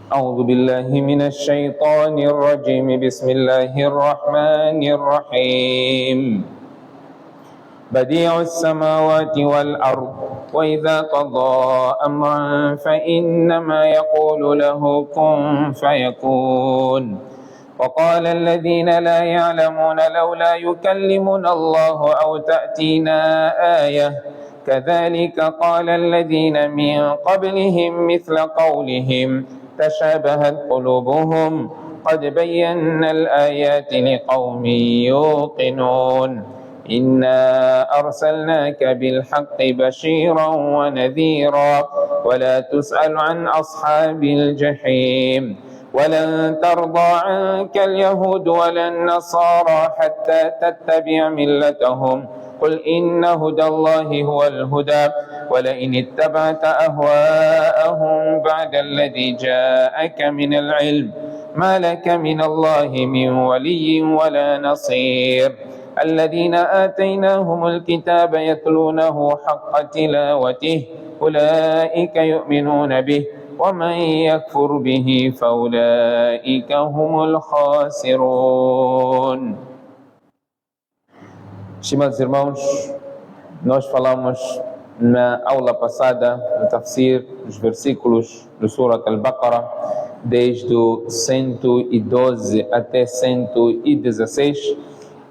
أعوذ بالله من الشيطان الرجيم بسم الله الرحمن الرحيم بديع السماوات والأرض وإذا قضى أمرا فإنما يقول له كن فيكون وقال الذين لا يعلمون لولا يكلمنا الله أو تأتينا آية كذلك قال الذين من قبلهم مثل قولهم تشابهت قلوبهم قد بينا الآيات لقوم يوقنون إنا أرسلناك بالحق بشيرا ونذيرا ولا تسأل عن أصحاب الجحيم ولن ترضى عنك اليهود ولا النصارى حتى تتبع ملتهم قل إن هدى الله هو الهدى ولئن اتبعت أهواءهم بعد الذي جاءك من العلم ما لك من الله من ولي ولا نصير الذين آتيناهم الكتاب يتلونه حق تلاوته أولئك يؤمنون به ومن يكفر به فأولئك هم الخاسرون. Estimados irmãos, nós falamos na aula passada no tafsir dos versículos do Surat Al-Baqarah, desde o 112 até 116,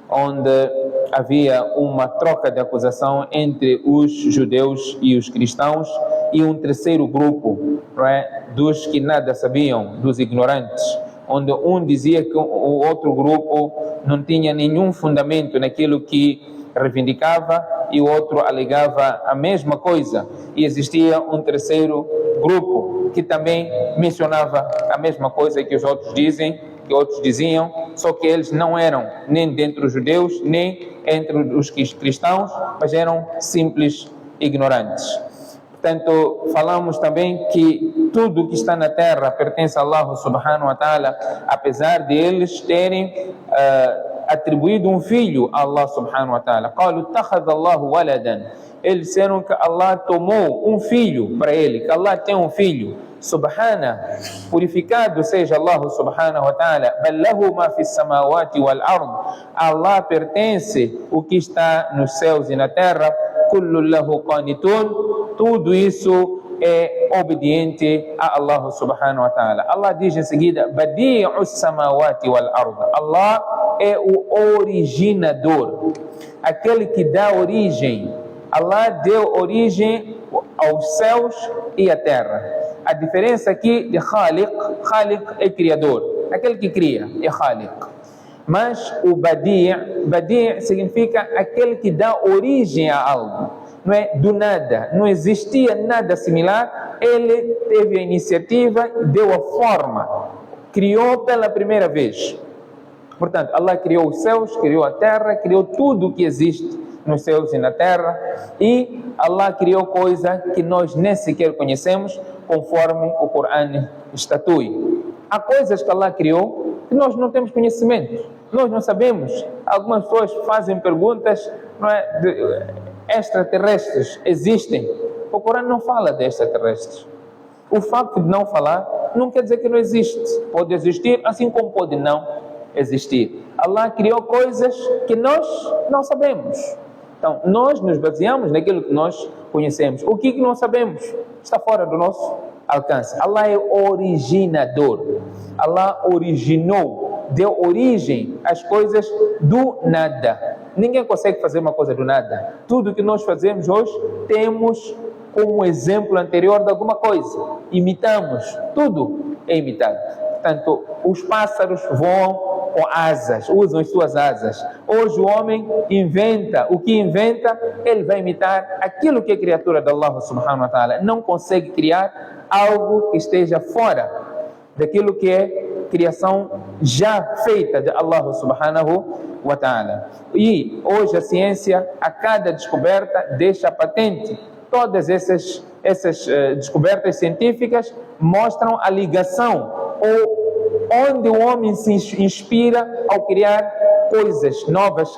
onde havia uma troca de acusação entre os judeus e os cristãos e um terceiro grupo, não é, dos que nada sabiam, dos ignorantes, onde um dizia que o outro grupo não tinha nenhum fundamento naquilo que reivindicava e o outro alegava a mesma coisa, e existia um terceiro grupo que também mencionava a mesma coisa que os outros dizem, que outros diziam, só que eles não eram nem dentre os judeus, nem entre os cristãos, mas eram simples ignorantes. Portanto, falamos também que tudo que está na terra pertence a Allah subhanahu wa ta'ala, apesar de eles terem atribuído um filho a Allah subhanahu wa ta'ala. قالوا اتخذ الله ولدا. Eles disseram que Allah tomou um filho para ele, que Allah tem um filho. Subhana, purificado seja Allah subhanahu wa ta'ala. بل له ما في السماوات والأرض. Allah pertence o que está nos céus e na terra. كل له قانتون. Tudo isso é obediente a Allah subhanahu wa ta'ala. Allah diz em seguida, Badi'us samawati wal ard. Allah é o originador, aquele que dá origem. Allah deu origem aos céus e à terra. A diferença aqui de Khaliq é criador, aquele que cria é Khaliq. Mas o Badi' significa aquele que dá origem a algo. Não é do nada, não existia nada similar, ele teve a iniciativa, deu a forma, criou pela primeira vez. Portanto, Allah criou os céus, criou a terra, criou tudo o que existe nos céus e na terra, e Allah criou coisa que nós nem sequer conhecemos, conforme o Corão estatui. Há coisas que Allah criou que nós não temos conhecimento, nós não sabemos. Algumas pessoas fazem perguntas, não é, extraterrestres existem. O Corão não fala de extraterrestres. O facto de não falar não quer dizer que não existe. Pode existir, assim como pode não existir. Allah criou coisas que nós não sabemos. Então, nós nos baseamos naquilo que nós conhecemos. O que não sabemos está fora do nosso alcance. Allah é originador. Allah originou, deu origem às coisas do nada. Ninguém consegue fazer uma coisa do nada. Tudo que nós fazemos hoje temos como exemplo anterior de alguma coisa. Imitamos. Tudo é imitado. Portanto, os pássaros voam com asas, usam as suas asas. Hoje o homem inventa. O que inventa, ele vai imitar aquilo que é criatura de Allah subhanahu wa ta'ala. Não consegue criar algo que esteja fora daquilo que é criação já feita de Allah subhanahu wa ta'ala. E hoje a ciência, a cada descoberta, deixa patente. Todas essas descobertas científicas mostram a ligação, ou onde o homem se inspira ao criar coisas novas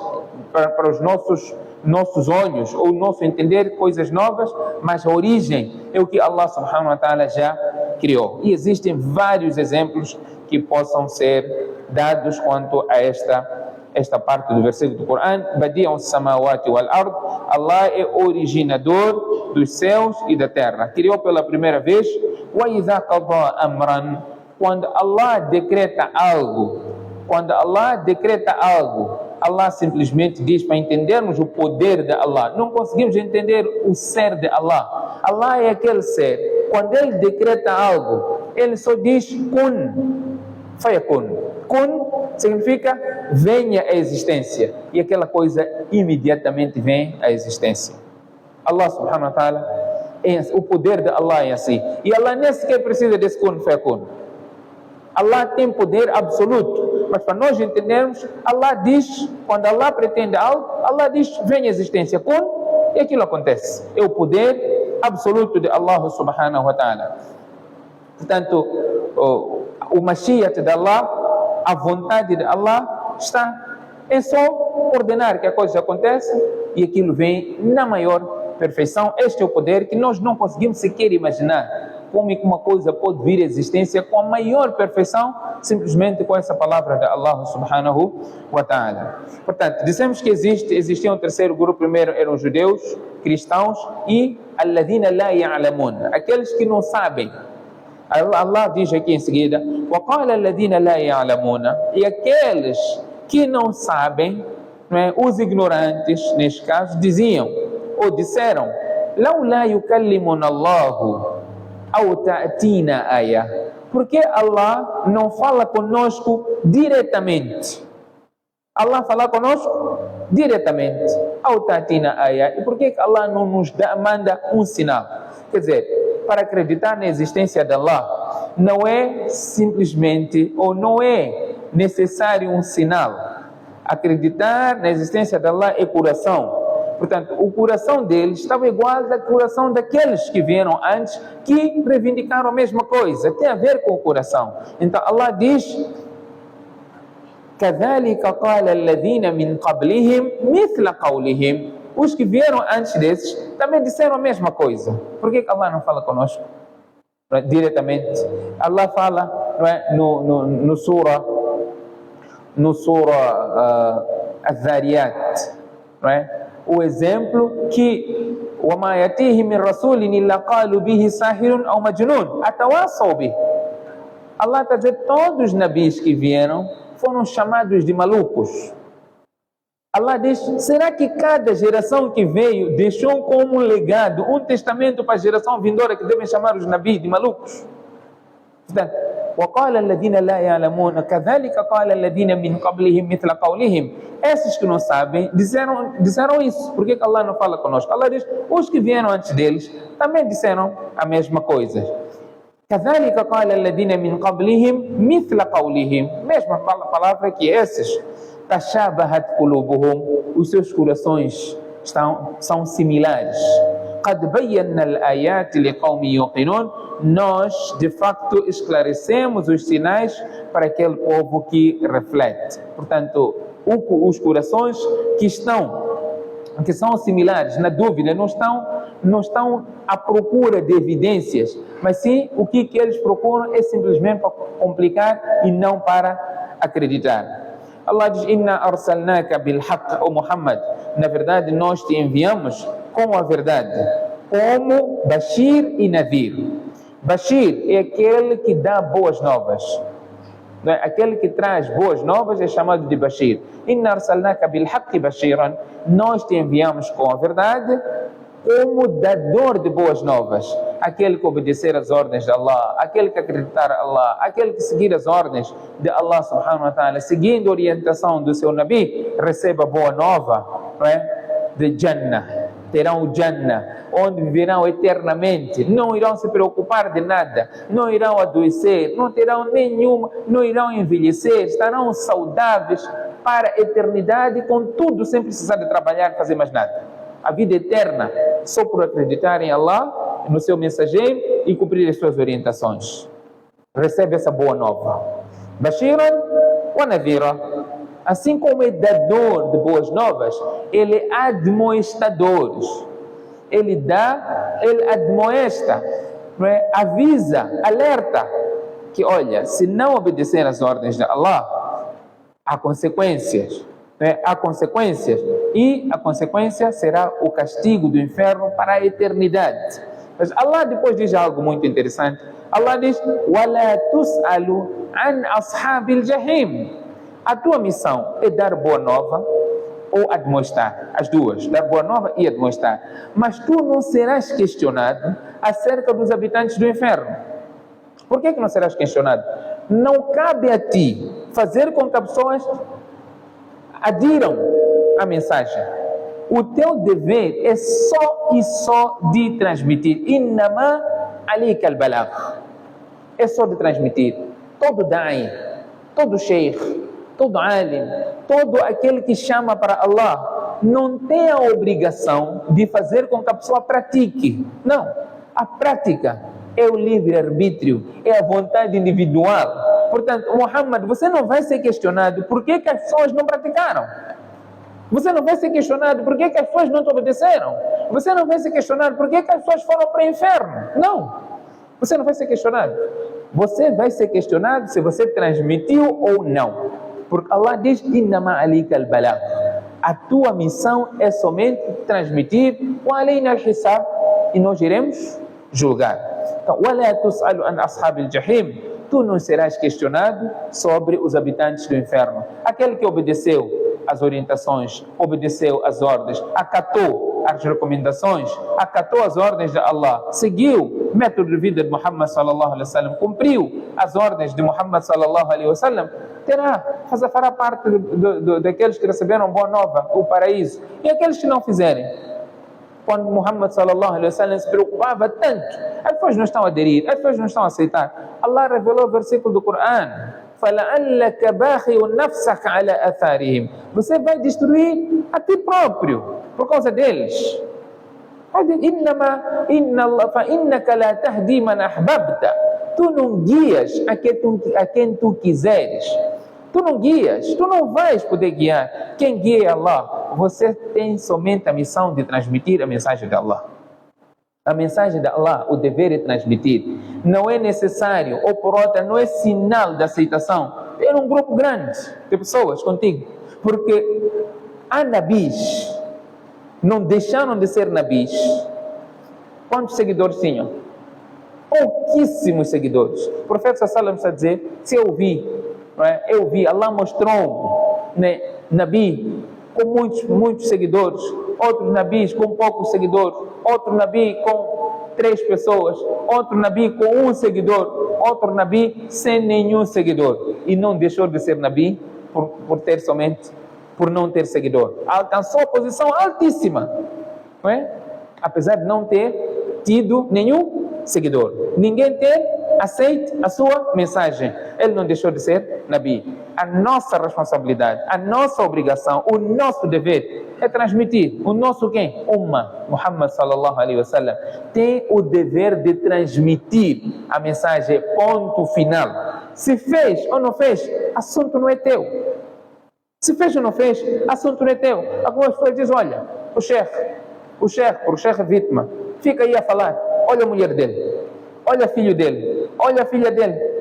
para os nossos olhos, ou o nosso entender, coisas novas, mas a origem é o que Allah subhanahu wa ta'ala já criou. E existem vários exemplos que possam ser dados quanto a esta parte do versículo do Corão. Badi'u samawati wal ard. Allah é originador dos céus e da terra. Criou pela primeira vez. Wa idha qada amran. Quando Allah decreta algo, Allah simplesmente diz, para entendermos o poder de Allah, não conseguimos entender o ser de Allah. Allah é aquele ser. Quando Ele decreta algo, Ele só diz kun, fayakun. Kun significa venha à existência. E aquela coisa imediatamente vem à existência. Allah subhanahu wa ta'ala, o poder de Allah é assim. E Allah nem sequer precisa desse kun, fayakun. Allah tem poder absoluto, mas para nós entendermos, Allah diz, quando Allah pretende algo, Allah diz, vem à existência, com, e aquilo acontece. É o poder absoluto de Allah subhanahu wa ta'ala. Portanto, o Mashiach de Allah, a vontade de Allah está, é só ordenar que a coisa aconteça e aquilo vem na maior perfeição. Este é o poder que nós não conseguimos sequer imaginar. Como uma coisa pode vir à existência com a maior perfeição, simplesmente com essa palavra de Allah subhanahu wa ta'ala. Portanto, dissemos que existia um terceiro grupo. Primeiro eram os judeus, cristãos e alladhina la ya'lamun, aqueles que não sabem. Allah diz aqui em seguida, وَقَالَ الَّذِينَ لَا يَعْلَمُونَ, e aqueles que não sabem, não é, os ignorantes, neste caso, diziam, ou disseram, لَوْلَا يُكَلِّمُنَ اللَّهُ أَوْ تَأْتِينَ آيَةٌ, porque Allah não fala conosco diretamente. Allah fala conosco diretamente. أَوْ تَأْتِينَ آيَةٌ, e por que Allah não nos manda um sinal? Quer dizer, para acreditar na existência de Allah, não é simplesmente, ou não é necessário um sinal. Acreditar na existência de Allah é coração. Portanto, o coração deles estava igual ao coração daqueles que vieram antes, que reivindicaram a mesma coisa. Tem a ver com o coração. Então, Allah diz, كَذَلِكَ قَالَ الَّذِينَ مِنْ قَبْلِهِمْ مِثْلَ قَوْلِهِمْ. Os que vieram antes desses também disseram a mesma coisa. Por que Allah não fala conosco diretamente? Allah fala, não é, no Surah Al-Dhariyat, não é? O exemplo que وَمَا يَأْتِيهِمْ مِنْ رَسُولٍ إِلَّا قَالُوا بِهِ سَاحِرٌ أَوْ مَجْنُونٌ أَتَوَاصَوْا بِهِ. Allah está a dizer, todos os nabis que vieram foram chamados de malucos. Allah diz, será que cada geração que veio deixou como um legado, um testamento para a geração vindoura que devem chamar os nabis de malucos? Portanto, وَقَالَ الَّذِينَ لَا يَعْلَمُونَ كَذَلِكَ قَالَ الَّذِينَ مِنْ قَبْلِهِمْ مِثْلَ قَوْلِهِمْ. Esses que não sabem disseram isso. Por que Allah não fala conosco? Allah diz, os que vieram antes deles também disseram a mesma coisa. كَذَلِكَ قَالَ الَّذِينَ مِنْ قَبْلِهِمْ مِثْلَ قَوْلِهِمْ. Mesma palavra que esses. تَشَابَهَتْ قُلُوبُهُمْ. Os seus corações são similares. قَدْ بَيَّنَّا الْآيَاتِ لِقَوْمٍ يُوقِنُونَ. Nós, de facto, esclarecemos os sinais para aquele povo que reflete. Portanto, os corações que são similares, na dúvida, não estão à procura de evidências, mas sim o que eles procuram é simplesmente para complicar e não para acreditar. Allah diz, Inna arsalnaka bil haqq, o Muhammad, na verdade nós te enviamos com a verdade, como Bashir e Nadir. Bashir é aquele que dá boas novas. Aquele que traz boas novas é chamado de Bashir. Inna arsalnaka bil haqq bashiran. Nós te enviamos com a verdade como dador de boas novas. Aquele que obedecer às ordens de Allah, aquele que acreditar a Allah, aquele que seguir as ordens de Allah subhanahu wa ta'ala, seguindo a orientação do seu Nabi, receba boa nova, não é? De Jannah. Terão o Jannah, onde viverão eternamente, não irão se preocupar de nada, não irão adoecer, não irão envelhecer, estarão saudáveis para a eternidade, contudo, sem precisar de trabalhar e fazer mais nada. A vida eterna, só por acreditar em Allah, no seu mensageiro e cumprir as suas orientações. Recebe essa boa nova. Bashiran wa nadhira. Assim como é dador de boas novas, ele é admoestador. Ele admoesta. não é? Avisa, alerta, que olha, se não obedecer às ordens de Allah, há consequências, né? Há consequências, e a consequência será o castigo do inferno para a eternidade. Mas Allah depois diz algo muito interessante. Allah diz: وَلَا تُسْأَلُ عَنْ أَصْحَابِ الْجَحِيمِ. A tua missão é dar boa nova ou admoestar, as duas, dar boa nova e admoestar. Mas tu não serás questionado acerca dos habitantes do inferno. Por que não serás questionado? Não cabe a ti fazer com que as pessoas adiram a mensagem. O teu dever é só e só de transmitir. Innama alika al-balagh. É só de transmitir. Todo da'i, todo sheikh, todo alim, todo aquele que chama para Allah, não tem a obrigação de fazer com que a pessoa pratique. Não. A prática é o livre-arbítrio, é a vontade individual. Portanto, Muhammad, você não vai ser questionado por que as pessoas não praticaram. Você não vai ser questionado por que as pessoas não te obedeceram. Você não vai ser questionado por que as pessoas foram para o inferno. Não. Você não vai ser questionado. Você vai ser questionado se você transmitiu ou não. Porque Allah diz: Innama alika al-balagh. A tua missão é somente transmitir. Wa alayna al-hisab. E nós iremos julgar. Então, وَلَا تُسْأَلُ عَنْ أَصْحَابِ الْجَحِيمِ. Tu não serás questionado sobre os habitantes do inferno. Aquele que obedeceu às orientações, obedeceu às ordens, acatou as recomendações, acatou as ordens de Allah, seguiu o método de vida de Muhammad sallallahu alaihi wasallam, cumpriu as ordens de Muhammad sallallahu alaihi wasallam, fará parte daqueles que receberam boa nova, o paraíso. E aqueles que não fizerem, quando Muhammad sallallahu alaihi wasallam se preocupava tanto, as pessoas não estão a aderir, as pessoas não estão a aceitar. Allah revelou o versículo do Coran: فَلَعَلَّكَ بَاخِعُ نَفْسَكَ عَلَى أَثَارِهِمْ. Você vai destruir a ti próprio por causa deles. فَإِنَّكَ لَا تَهْدِي مَنْ أَحْبَبْتَ. Tu não guias a quem tu quiseres. Tu não guias, tu não vais poder guiar. Quem guia é Allah. Você tem somente a missão de transmitir a mensagem de Allah. A mensagem de Allah, o dever é transmitir. Não é necessário, ou por outra, não é sinal de aceitação ter um grupo grande de pessoas contigo. Porque há nabis, não deixaram de ser nabis. Quantos seguidores tinham? Pouquíssimos seguidores. O profeta sallallahu alaihi wasallam está a dizer: se eu vi, Allah mostrou, né, nabi com muitos seguidores, outros nabis com poucos seguidores, outro nabi com 3 pessoas, outro nabi com 1 seguidor, outro nabi sem nenhum seguidor, e não deixou de ser nabi por não ter seguidor. Alcançou a posição altíssima, não é? Apesar de não ter tido nenhum seguidor, ninguém ter aceite a sua mensagem, ele não deixou de ser nabi. A nossa responsabilidade, a nossa obrigação, o nosso dever é transmitir. O nosso quem? Ummah, Muhammad sallallahu alaihi wasallam, tem o dever de transmitir a mensagem, ponto final. Se fez ou não fez, assunto não é teu. Se fez ou não fez, assunto não é teu. Algumas pessoas dizem: olha, o chefe vítima, fica aí a falar, olha a mulher dele, olha o filho dele, olha a filha dele.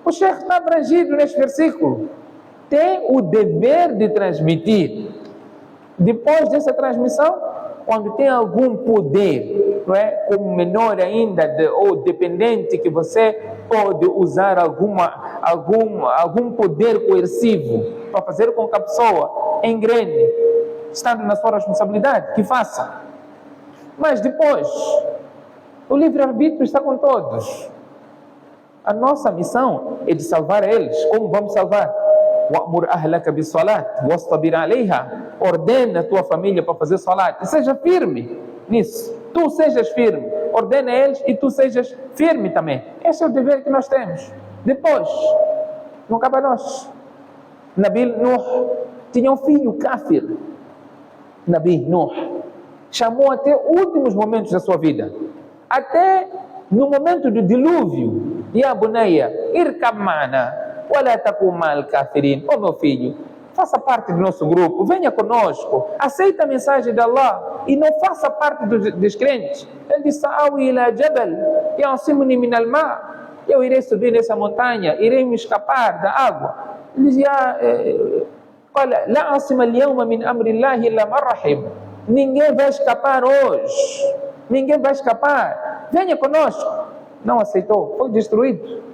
O chefe está abrangido neste versículo. Tem o dever de transmitir. Depois dessa transmissão, quando tem algum poder, não é, como menor ainda, ou dependente, que você pode usar algum poder coercivo para fazer com que a pessoa engrene, estando na sua responsabilidade, que faça. Mas depois, o livre-arbítrio está com todos. A nossa missão é de salvar eles. Como vamos salvar? وَأْمُرْ أَهْلَكَ بِالصَّلَاةِ وَاصْطَبِرْ عَلَيْهَا. Ordena a tua família para fazer salat. E seja firme nisso. Tu sejas firme. Ordena a eles e tu sejas firme também. Esse é o dever que nós temos. Depois, não cabe a nós. Nabi Nuh tinha um filho kafir. Nabi Nuh chamou até últimos momentos da sua vida. Até no momento do dilúvio: Ya bunayya, irkab ma'ana, wa la takum ma'al kafirin. Oh meu filho, faça parte do nosso grupo, venha conosco, aceita a mensagem de Allah e não faça parte dos descrentes. Ele disse, Sa'awi ila jabal ya'simuni min al-ma'. Eu irei subir nessa montanha, irei me escapar da água. Ele dizia, olha, la asima al-yawma min amri Allah illa man rahim. Ninguém vai escapar hoje. Ninguém vai escapar. Venha conosco. Não aceitou, foi destruído.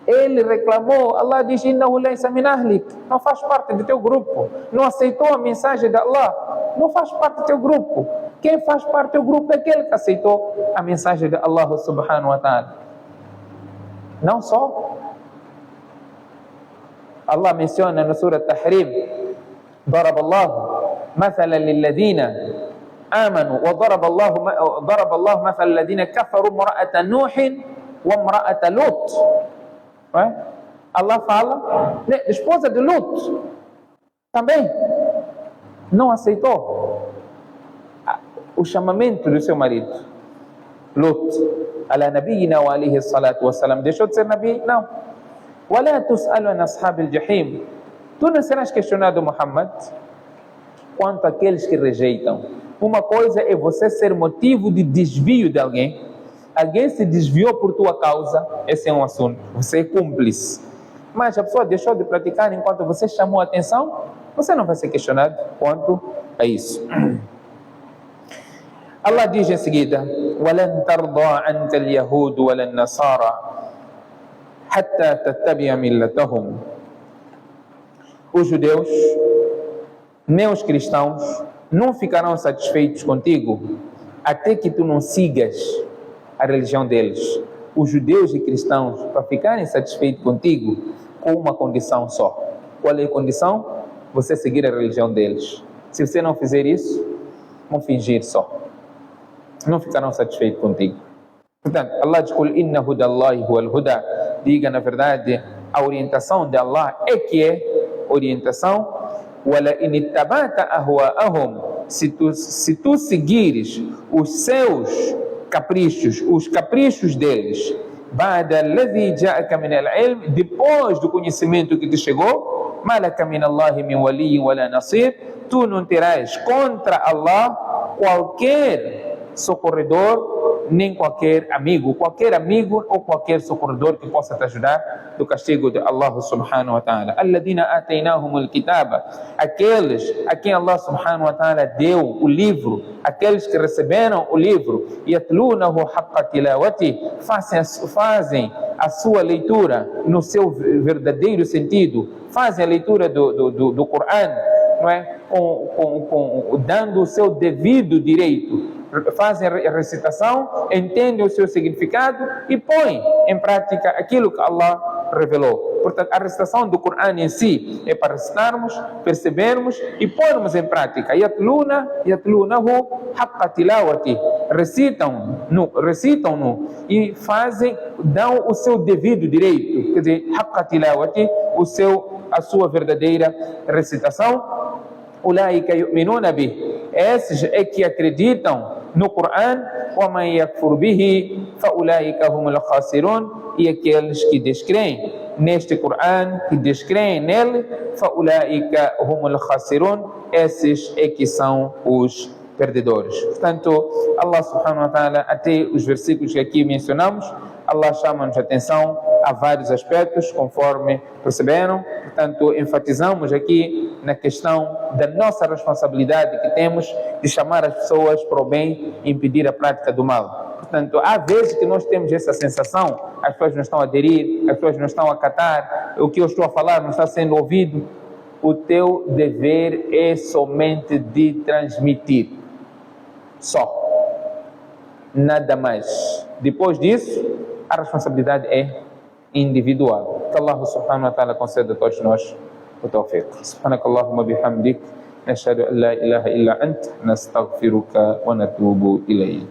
Ele reclamou, Allah diz, innahu laysa min ahlik, não faz parte do teu grupo. Não aceitou a mensagem de Allah, não faz parte do teu grupo. Quem faz parte do teu grupo é aquele que aceitou a mensagem de Allah subhanahu wa ta'ala. Não só. Allah menciona na Surah Tahrim, ضرب الله مثلا للذين آمنوا وضرب الله مثلا الذين كفروا امرأة نوح وامرأة لوط. Allah fala, né, esposa de Lut também não aceitou o chamamento do seu marido. Lut, ala nabiyina wa alayhi salatu wassalam, deixou de ser nabi? Não. Wala tus'alu an ashabil jahim. Tu não serás questionado, Muhammad, quanto àqueles que rejeitam. Uma coisa é você ser motivo de desvio de alguém. Alguém se desviou por tua causa, esse é um assunto, você é cúmplice. Mas a pessoa deixou de praticar enquanto você chamou a atenção, você não vai ser questionado quanto a isso. Allah diz em seguida, وَلَنْ تَرْضَى عَنْكَ الْيَهُودُ وَلَا النَّصَارَى حَتَّى تَتَّبِعَ مِلَّتَهُمْ. Os judeus, nem os cristãos, não ficarão satisfeitos contigo até que tu não sigas a religião deles. Os judeus e cristãos, para ficarem satisfeitos contigo, com uma condição só. Qual é a condição? Você seguir a religião deles. Se você não fizer isso, vão fingir só. Não ficarão satisfeitos contigo. Portanto, Allah diz, قُلْ إِنَّ هُدَى اللَّهِ هُوَ الْهُدَى. Diga, na verdade, a orientação de Allah é que é orientação. وَلَئِنِ اتَّبَعْتَ أَهْوَاءَهُمْ. Se tu seguires os seus caprichos, os caprichos deles, بعد الذي جاءك من العلم, depois do conhecimento que te chegou, ما لك من الله من ولي ولا نصير, tu não terás contra Allah qualquer socorredor, nem qualquer amigo ou qualquer socorredor que possa te ajudar do castigo de Allah subhanahu wa ta'ala. الذين آتيناهم الكتاب, aqueles a quem Allah subhanahu wa ta'ala deu o livro, aqueles que receberam o livro, يتلونه حق تلاوته, fazem a sua leitura no seu verdadeiro sentido, fazem a leitura do Coran, não é? Dando o seu devido direito, fazem a recitação, entendem o seu significado e põem em prática aquilo que Allah revelou. Portanto, a recitação do Coran em si é para recitarmos, percebermos e pormos em prática. Yatlunahu haqqa tilawati. Recitam-no e dão o seu devido direito. Quer dizer, haqqa tilawati, a sua verdadeira recitação. Ulaika yu'minuna bih. Esses é que acreditam no Coran. Wa man yakfur bihi fa ulaika humul khasirun. E aqueles que descreem neste Coran, que descreem nele, fa ulaika humul khasirun. Esses é que são os perdedores. Portanto, Allah subhanahu wa ta'ala, até os versículos que aqui mencionamos, Allah chama-nos a atenção a vários aspectos, conforme perceberam. Portanto, enfatizamos aqui na questão da nossa responsabilidade que temos de chamar as pessoas para o bem e impedir a prática do mal. Portanto, há vezes que nós temos essa sensação, as pessoas não estão a aderir, as pessoas não estão a acatar, o que eu estou a falar não está sendo ouvido. O teu dever é somente de transmitir. Só. Nada mais. Depois disso, a responsabilidade é individual. Que Allah subhanahu wa ta'ala conceda a todos nós o tawfiq. Subhanakallahumma bihamdik, nashhadu an la ilaha illa ant, nastaghfiruka wa natubu ilayk.